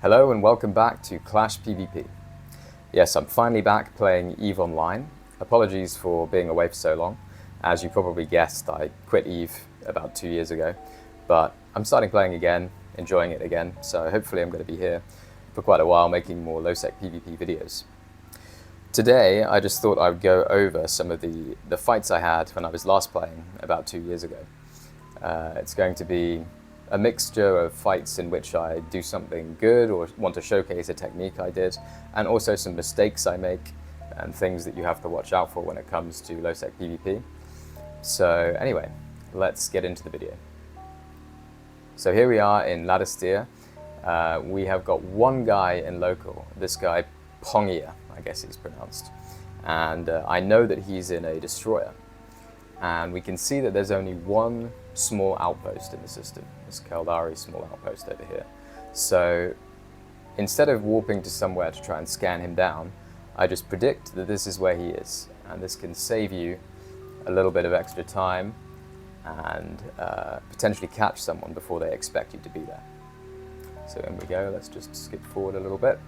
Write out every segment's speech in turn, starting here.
Hello and welcome back to Clash PvP. Yes, I'm finally back playing EVE Online. Apologies for being away for so long. As you probably guessed, I quit EVE about 2 years ago, but I'm starting playing again, enjoying it again, so hopefully I'm going to be here for quite a while making more Lowsec PvP videos. Today, I just thought I would go over some of the fights I had when I was last playing about 2 years ago. It's going to be a mixture of fights in which I do something good or want to showcase a technique I did, and also some mistakes I make and things that you have to watch out for when it comes to Lowsec PvP. So anyway, let's get into the video. So here we are in Ladistia. We have got one guy in local, this guy Pongia, I guess he's pronounced, and I know that he's in a destroyer. And we can see that there's only one small outpost in the system, this Kaldari small outpost over here. So instead of warping to somewhere to try and scan him down, I just predict that this is where he is. And this can save you a little bit of extra time and potentially catch someone before they expect you to be there. So in we go, let's just skip forward a little bit.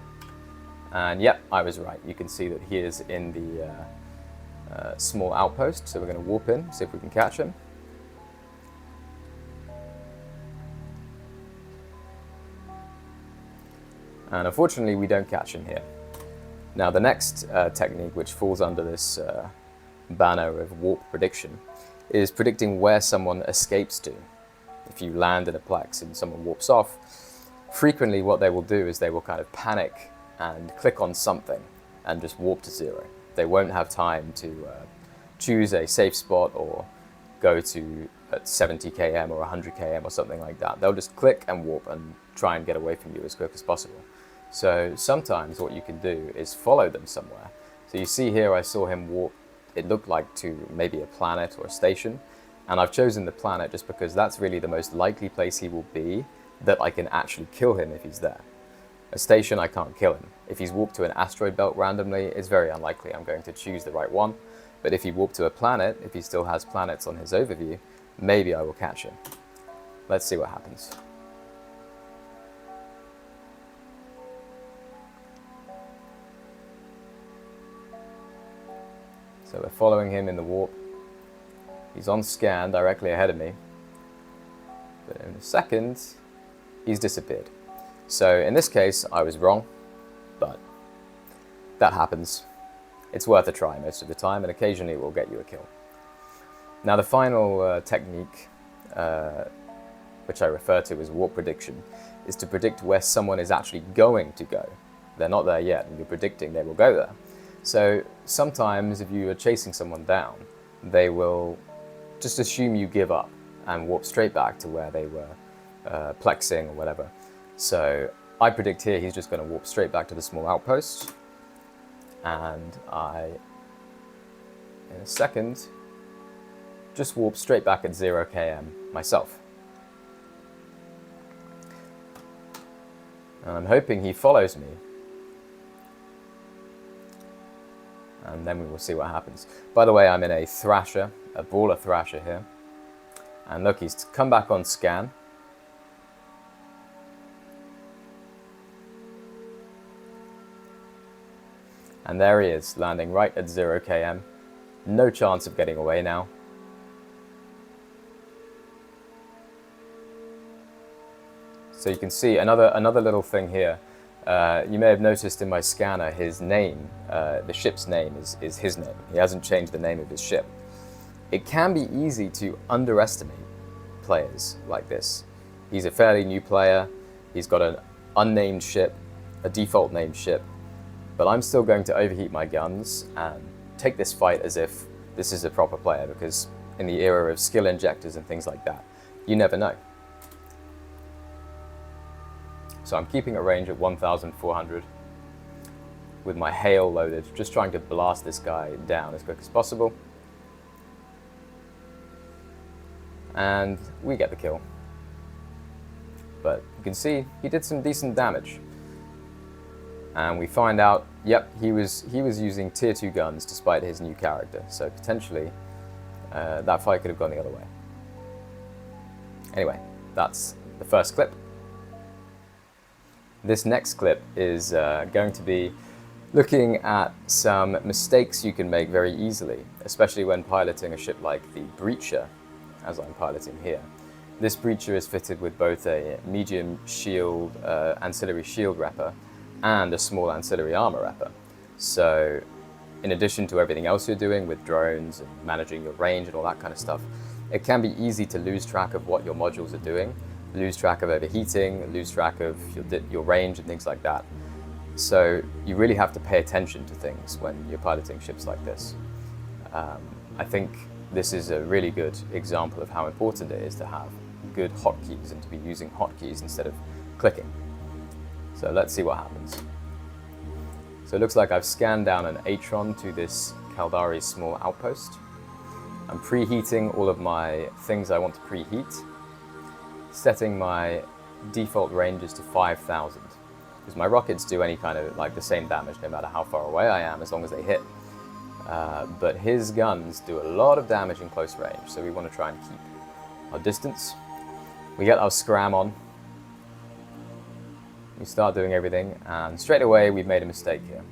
And yep, I was right. You can see that he is in the small outpost, so we're going to warp in, see if we can catch him. And unfortunately we don't catch him here. Now the next technique, which falls under this banner of warp prediction, is predicting where someone escapes to. If you land in a plex and someone warps off, frequently what they will do is they will kind of panic and click on something and just warp to zero. They won't have time to choose a safe spot or go to at 70 km or 100 km or something like that. They'll just click and warp and try and get away from you as quick as possible. So sometimes what you can do is follow them somewhere. So you see here I saw him warp, it looked like to maybe a planet or a station, and I've chosen the planet just because that's really the most likely place he will be that I can actually kill him if he's there. A station, I can't kill him. If he's warped to an asteroid belt randomly, it's very unlikely I'm going to choose the right one. But if he warped to a planet, if he still has planets on his overview, maybe I will catch him. Let's see what happens. So we're following him in the warp. He's on scan directly ahead of me. But in a second, he's disappeared. So in this case, I was wrong, but that happens. It's worth a try most of the time, and occasionally it will get you a kill. Now the final technique, which I refer to as warp prediction, is to predict where someone is actually going to go. They're not there yet, and you're predicting they will go there. So sometimes if you are chasing someone down, they will just assume you give up and warp straight back to where they were plexing or whatever. So I predict here he's just going to warp straight back to the small outpost, and I, in a second, just warp straight back at 0 km myself. And I'm hoping he follows me, and then we will see what happens. By the way, I'm in a Thrasher, a Brawler Thrasher here, and look, he's come back on scan. And there he is, landing right at 0 km. No chance of getting away now. So you can see another little thing here. You may have noticed in my scanner his name, the ship's name is his name. He hasn't changed the name of his ship. It can be easy to underestimate players like this. He's a fairly new player. He's got an unnamed ship, a default named ship. But I'm still going to overheat my guns and take this fight as if this is a proper player, because in the era of skill injectors and things like that, you never know. So I'm keeping a range at 1,400 with my hail loaded, just trying to blast this guy down as quick as possible. And we get the kill. But you can see he did some decent damage. And we find out, yep, he was using tier 2 guns despite his new character, so potentially that fight could have gone the other way. Anyway, that's the first clip. This next clip is going to be looking at some mistakes you can make very easily, especially when piloting a ship like the Breacher, as I'm piloting here. This Breacher is fitted with both a medium shield, ancillary shield wrapper and a small ancillary armor wrapper. So in addition to everything else you're doing with drones and managing your range and all that kind of stuff, it can be easy to lose track of what your modules are doing, lose track of overheating, lose track of your range and things like that. So you really have to pay attention to things when you're piloting ships like this. I think this is a really good example of how important it is to have good hotkeys and to be using hotkeys instead of clicking. So let's see what happens. So it looks like I've scanned down an Atron to this Caldari small outpost. I'm preheating all of my things I want to preheat, setting my default ranges to 5,000. Because my rockets do any kind of the same damage no matter how far away I am, as long as they hit. But his guns do a lot of damage in close range, so we want to try and keep our distance. We get our scram on. We start doing everything, and straight away we've made a mistake here.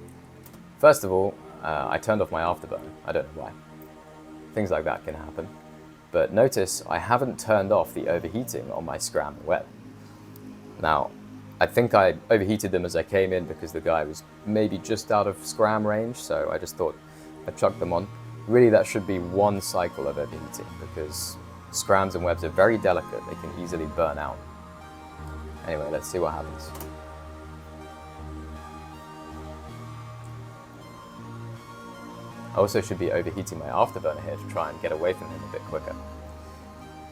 First of all, I turned off my afterburner. I don't know why. Things like that can happen. But notice I haven't turned off the overheating on my scram and web. Now, I think I overheated them as I came in because the guy was maybe just out of scram range, so I just thought I'd chuck them on. Really, that should be one cycle of overheating because scrams and webs are very delicate. They can easily burn out. Anyway, let's see what happens. I also should be overheating my afterburner here to try and get away from him a bit quicker.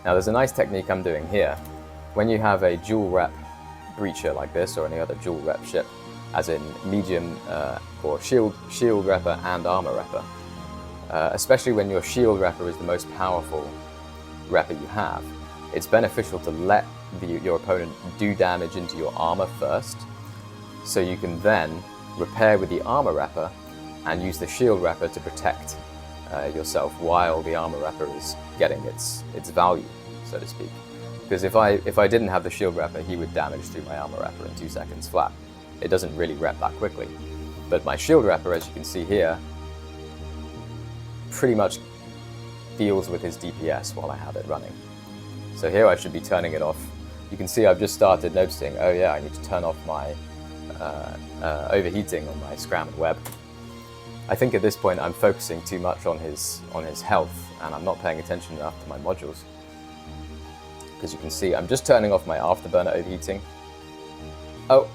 Now, there's a nice technique I'm doing here. When you have a dual rep Breacher like this, or any other dual rep ship, as in medium or shield wrapper and armor wrapper, especially when your shield wrapper is the most powerful wrapper you have, it's beneficial to let your opponent do damage into your armor first, so you can then repair with the armor wrapper and use the shield wrapper to protect yourself while the armor wrapper is getting its value, so to speak. Because if I didn't have the shield wrapper, he would damage through my armor wrapper in 2 seconds flat. It doesn't really rep that quickly. But my shield wrapper, as you can see here, pretty much deals with his DPS while I have it running. So here I should be turning it off. You can see I've just started noticing, oh yeah, I need to turn off my overheating on my scram and web. I think at this point I'm focusing too much on his health, and I'm not paying attention enough to my modules. Because you can see I'm just turning off my afterburner overheating. Oh,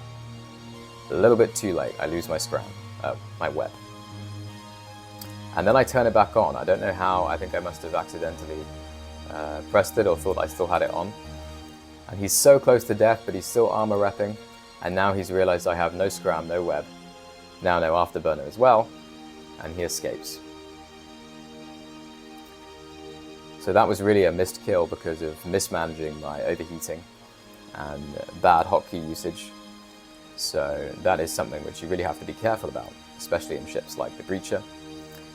a little bit too late. I lose my scram, my web. And then I turn it back on. I don't know how. I think I must have accidentally pressed it or thought I still had it on. And he's so close to death, but he's still armor repping. And now he's realized I have no scram, no web, now no afterburner as well, and he escapes. So that was really a missed kill because of mismanaging my overheating and bad hotkey usage. So that is something which you really have to be careful about, especially in ships like the Breacher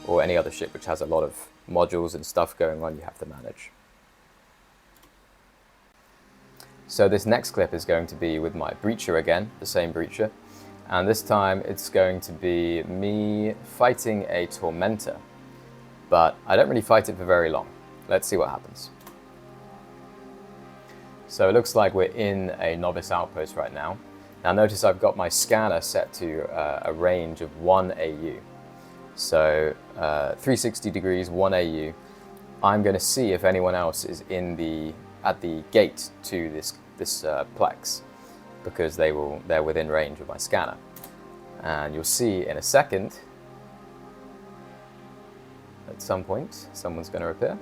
or any other ship which has a lot of modules and stuff going on you have to manage. So this next clip is going to be with my Breacher again, the same Breacher, and this time it's going to be me fighting a Tormentor, but I don't really fight it for very long. Let's see what happens. So it looks like we're in a novice outpost right now. Now notice I've got my scanner set to a range of 1 AU. So 360 degrees, 1 AU. I'm going to see if anyone else is at the gate to this plex, because they're within range of my scanner. And you'll see in a second, at some point, someone's going to appear.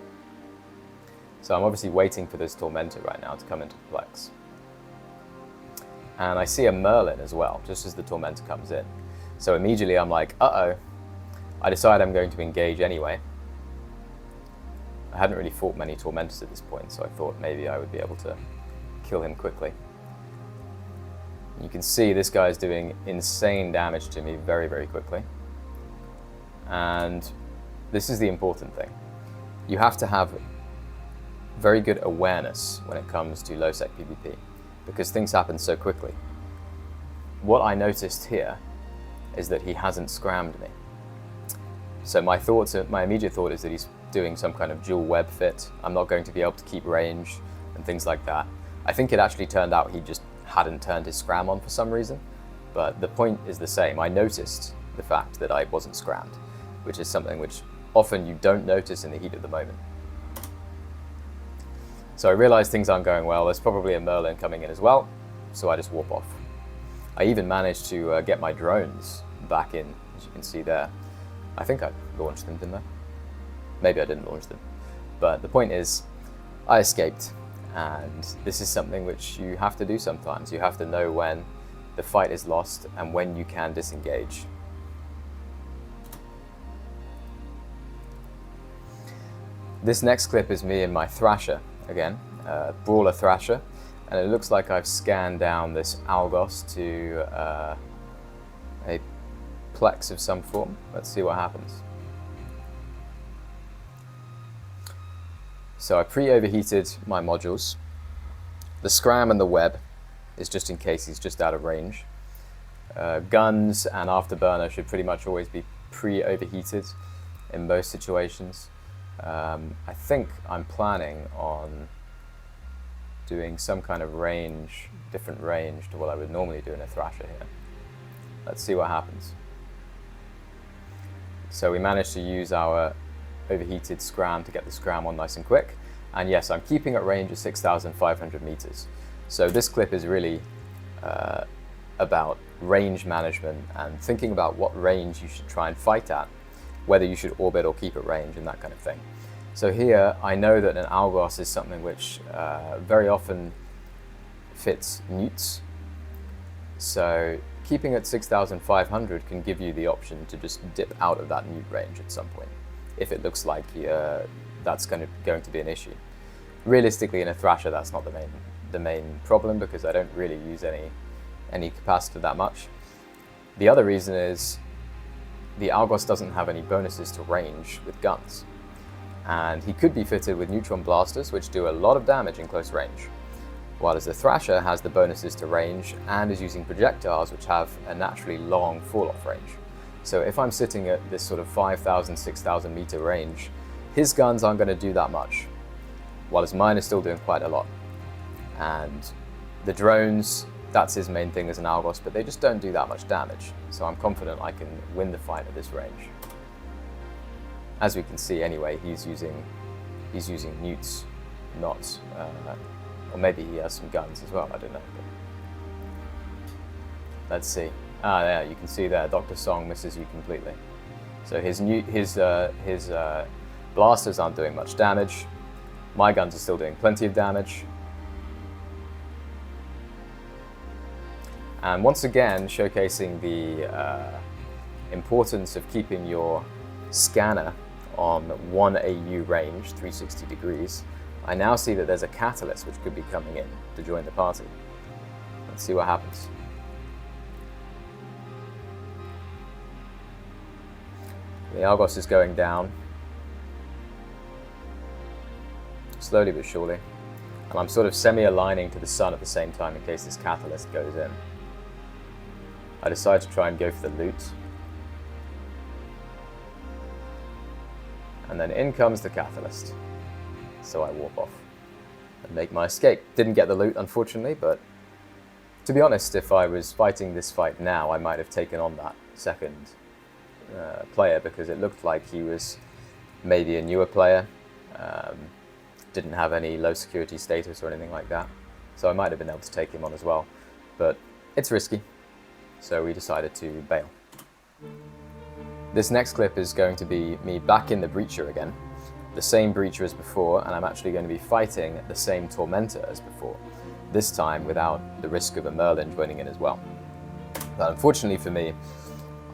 So I'm obviously waiting for this Tormentor right now to come into the plex. And I see a Merlin as well, just as the Tormentor comes in. So immediately I'm like, uh-oh. I decide I'm going to engage anyway. I hadn't really fought many Tormentors at this point, so I thought maybe I would be able to kill him quickly. You can see this guy is doing insane damage to me very, very quickly. And this is the important thing. You have to have very good awareness when it comes to Lowsec PvP, because things happen so quickly. what I noticed here is that he hasn't scrammed me. So my immediate thought is that he's doing some kind of dual web fit. I'm not going to be able to keep range and things like that. I think it actually turned out he just hadn't turned his scram on for some reason, but the point is the same. I noticed the fact that I wasn't scrammed, which is something which often you don't notice in the heat of the moment. So I realized things aren't going well. There's probably a Merlin coming in as well, so I just warp off. I even managed to get my drones back in, as you can see there. I think I launched them, didn't I? Maybe I didn't launch them. But the point is, I escaped. And this is something which you have to do sometimes. You have to know when the fight is lost and when you can disengage. This next clip is me and my Thrasher again, Brawler Thrasher. And it looks like I've scanned down this Algos to a Plex of some form. Let's see what happens. So I pre-overheated my modules. The scram and the web is just in case he's just out of range. Guns and afterburner should pretty much always be pre-overheated in most situations. I think I'm planning on doing some kind of range, different range to what I would normally do in a Thrasher here. Let's see what happens. So we managed to use our overheated scram to get the scram on nice and quick. And yes, I'm keeping at range of 6,500 meters. So this clip is really about range management and thinking about what range you should try and fight at, whether you should orbit or keep at range and that kind of thing. So here, I know that an Algos is something which very often fits newts. So keeping at 6,500 can give you the option to just dip out of that newt range at some point, if it looks like that's going to be an issue. Realistically, in a Thrasher, that's not the main problem, because I don't really use any capacitor that much. The other reason is the Algos doesn't have any bonuses to range with guns, and he could be fitted with neutron blasters, which do a lot of damage in close range, while as the Thrasher has the bonuses to range and is using projectiles which have a naturally long fall-off range. So if I'm sitting at this sort of 5,000, 6,000 meter range, his guns aren't going to do that much, while as mine is still doing quite a lot. And the drones, that's his main thing as an Algos, but they just don't do that much damage. So I'm confident I can win the fight at this range. As we can see anyway, he's using newts, not, or maybe he has some guns as well, I don't know. Let's see. Ah, yeah, you can see there, Dr. Song misses you completely. So his blasters aren't doing much damage. My guns are still doing plenty of damage. And once again, showcasing the importance of keeping your scanner on 1 AU range, 360 degrees, I now see that there's a catalyst which could be coming in to join the party. Let's see what happens. The Algos is going down, slowly but surely, and I'm sort of semi-aligning to the sun at the same time in case this catalyst goes in. I decide to try and go for the loot, and then in comes the catalyst, so I warp off and make my escape. Didn't get the loot, unfortunately, but to be honest, if I was fighting this fight now, I might have taken on that second player, because it looked like he was maybe a newer player, didn't have any low security status or anything like that, so I might have been able to take him on as well, but it's risky, so we decided to bail. This next clip is going to be me back in the breacher again, the same breacher as before, and I'm actually going to be fighting the same tormentor as before, this time without the risk of a Merlin joining in as well. But unfortunately for me,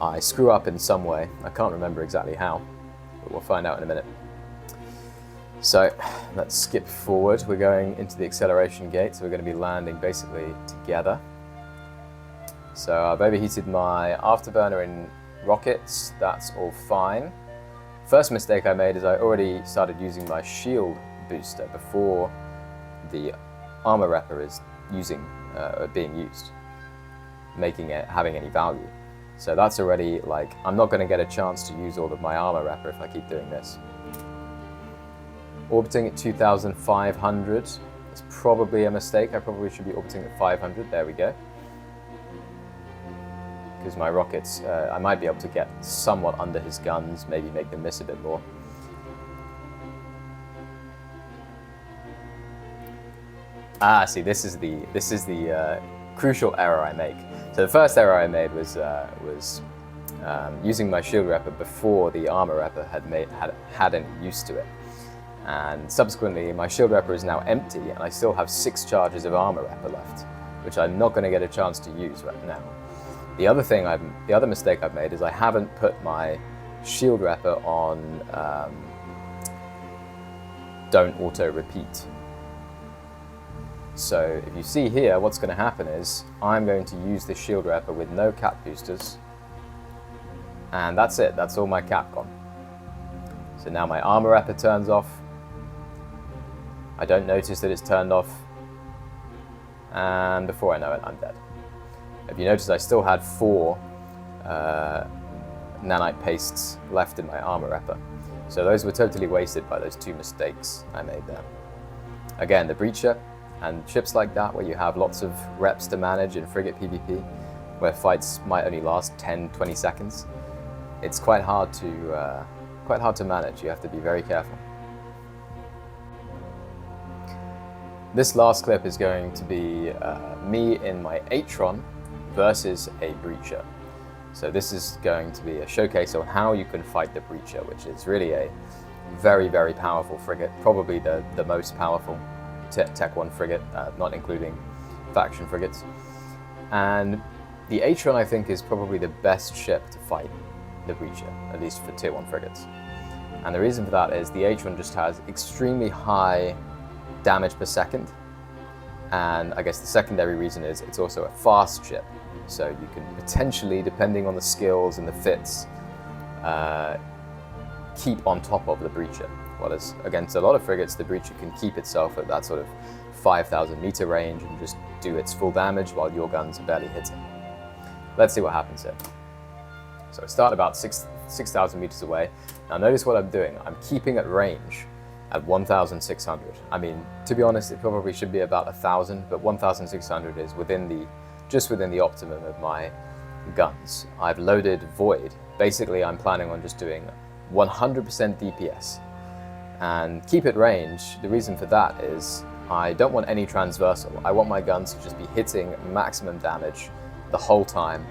I screw up in some way. I can't remember exactly how, but we'll find out in a minute. So let's skip forward. We're going into the acceleration gate, so we're going to be landing basically together. So I've overheated my afterburner in rockets, that's all fine. First mistake I made is I already started using my shield booster before the armor wrapper is being used. having any value. So that's already like, I'm not going to get a chance to use all of my armor repper if I keep doing this. Orbiting at 2,500 is probably a mistake. I probably should be orbiting at 500. There we go. Because my rockets, I might be able to get somewhat under his guns, maybe make them miss a bit more. Ah, see, this is the crucial error I make. So the first error I made was using my shield repper before the armor repper had any use to it. And subsequently, my shield repper is now empty, and I still have 6 charges of armor repper left, which I'm not going to get a chance to use right now. The other mistake I've made is I haven't put my shield repper on don't auto repeat. So if you see here, what's going to happen is I'm going to use this shield repper with no cap boosters, and that's it. That's all my cap gone. So now my armor repper turns off. I don't notice that it's turned off, and before I know it, I'm dead. If you notice, I still had 4 nanite pastes left in my armor repper. So those were totally wasted by those 2 mistakes I made there. Again, the breacher and ships like that, where you have lots of reps to manage in frigate PvP, where fights might only last 10-20 seconds, it's quite hard to manage. You have to be very careful. This last clip is going to be me in my Atron versus a breacher. So this is going to be a showcase on how you can fight the breacher, which is really a very, very powerful frigate, probably the most powerful Tech 1 frigate, not including faction frigates. And the Atron, I think, is probably the best ship to fight the breacher, at least for tier 1 frigates. And the reason for that is the Atron just has extremely high damage per second, and I guess the secondary reason is it's also a fast ship, so you can potentially, depending on the skills and the fits, keep on top of the breacher. Whereas against a lot of frigates, the breacher can keep itself at that sort of 5,000 meter range and just do its full damage while your guns are barely hitting. Let's see what happens here. So I start about 6,000 meters away. Now notice what I'm doing. I'm keeping at range at 1,600. I mean, to be honest, it probably should be about 1,000, but 1,600 is just within the optimum of my guns. I've loaded Void. Basically, I'm planning on just doing 100% DPS. And keep at range, the reason for that is I don't want any transversal. I want my guns to just be hitting maximum damage the whole time.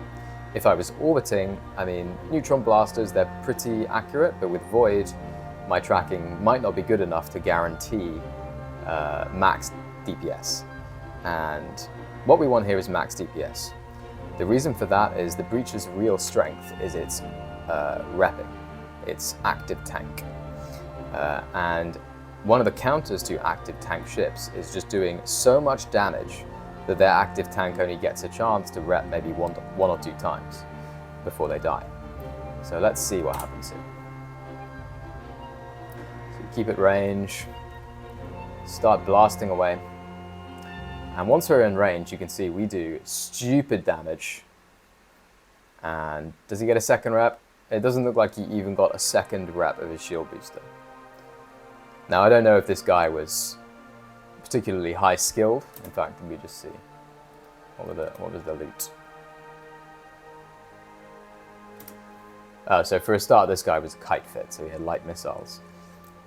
If I was orbiting, I mean, neutron blasters, they're pretty accurate, but with Void, my tracking might not be good enough to guarantee max DPS. And what we want here is max DPS. The reason for that is the breacher's real strength is its repping, its active tank. And one of the counters to active tank ships is just doing so much damage that their active tank only gets a chance to rep maybe one or two times before they die. So let's see what happens here. So you keep at range, start blasting away. And once we're in range, you can see we do stupid damage. And does he get a second rep? It doesn't look like he even got a second rep of his shield booster. Now, I don't know if this guy was particularly high skilled. In fact, let me just see. What was the loot? So for a start, this guy was kite fit, so he had light missiles.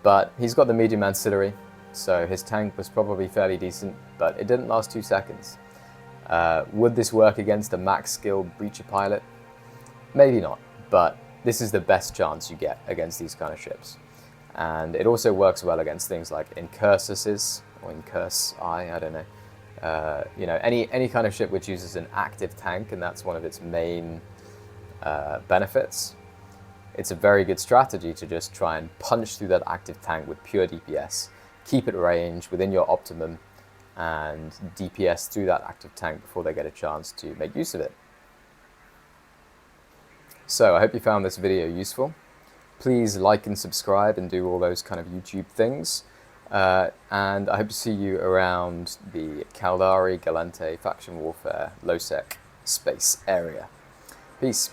But he's got the medium ancillary, so his tank was probably fairly decent, but it didn't last 2 seconds. Would this work against a max skilled breacher pilot? Maybe not, but this is the best chance you get against these kind of ships. And it also works well against things like Incursuses, or Incurse I don't know. You know, any kind of ship which uses an active tank, and that's one of its main benefits. It's a very good strategy to just try and punch through that active tank with pure DPS, keep it range within your optimum, and DPS through that active tank before they get a chance to make use of it. So I hope you found this video useful. Please like and subscribe and do all those kind of YouTube things. And I hope to see you around the Caldari, Galente, Faction Warfare, Lowsec space area. Peace.